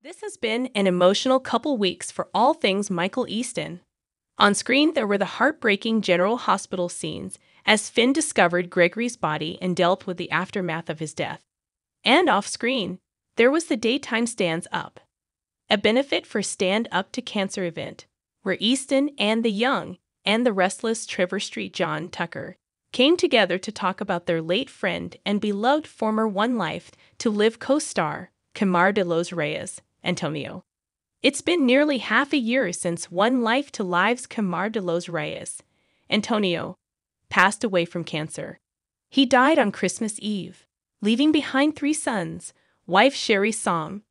This has been an emotional couple weeks for all things Michael Easton. On screen, there were the heartbreaking General Hospital scenes as Finn discovered Gregory's body and dealt with the aftermath of his death. And off screen, there was the daytime Stands Up, a benefit for Stand Up to Cancer event, where Easton and the young and the restless Trevor Street John Tucker came together to talk about their late friend and beloved former One Life to Live co-star, Camar de los Reyes, Antonio. It's been nearly half a year since One Life to Live's Camar de los Reyes, Antonio, passed away from cancer. He died on Christmas Eve, leaving behind 3 sons, wife Sherry Som,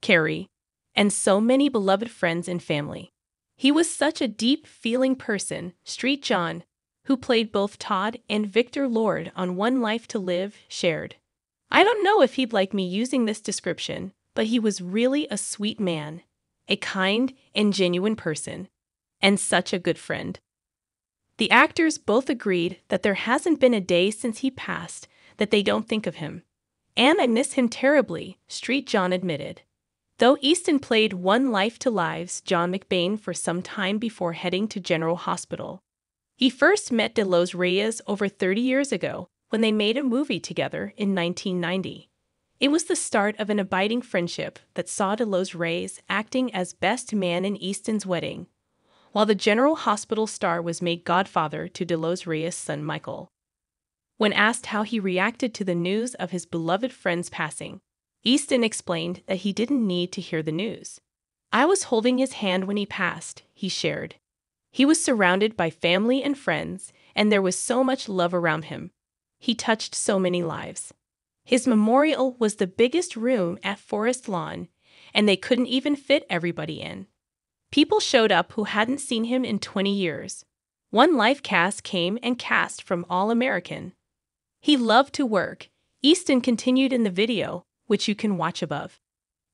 Carrie, and so many beloved friends and family. He was such a deep-feeling person, Street John, who played both Todd and Victor Lord on One Life to Live, shared. "I don't know if he'd like me using this description, but he was really a sweet man, a kind and genuine person, and such a good friend." The actors both agreed that there hasn't been a day since he passed that they don't think of him. "And I miss him terribly," Street John admitted. Though Easton played One Life to Live's John McBain for some time before heading to General Hospital. He first met de los Reyes over 30 years ago when they made a movie together in 1990. It was the start of an abiding friendship that saw de los Reyes acting as best man in Easton's wedding, while the General Hospital star was made godfather to de los Reyes' son Michael. When asked how he reacted to the news of his beloved friend's passing, Easton explained that he didn't need to hear the news. "I was holding his hand when he passed," he shared. "He was surrounded by family and friends, and there was so much love around him. He touched so many lives." His memorial was the biggest room at Forest Lawn, and they couldn't even fit everybody in. People showed up who hadn't seen him in 20 years. One Life cast came and cast from All American. "He loved to work," Easton continued in the video, which you can watch above.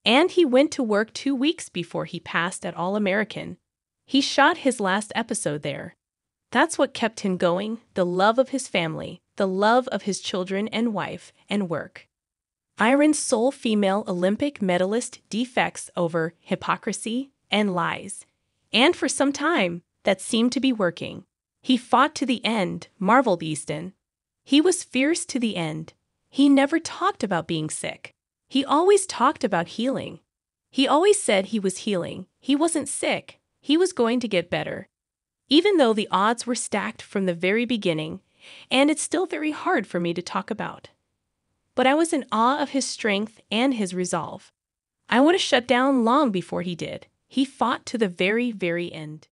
"And he went to work 2 weeks before he passed at All American. He shot his last episode there. That's what kept him going, the love of his family, the love of his children and wife, and work." Iron's sole female Olympic medalist defects over hypocrisy and lies. And for some time, that seemed to be working. "He fought to the end," marveled Easton. "He was fierce to the end. He never talked about being sick. He always talked about healing. He always said he was healing. He wasn't sick. He was going to get better. Even though the odds were stacked from the very beginning, and it's still very hard for me to talk about. But I was in awe of his strength and his resolve. I would have shut down long before he did. He fought to the very, very end."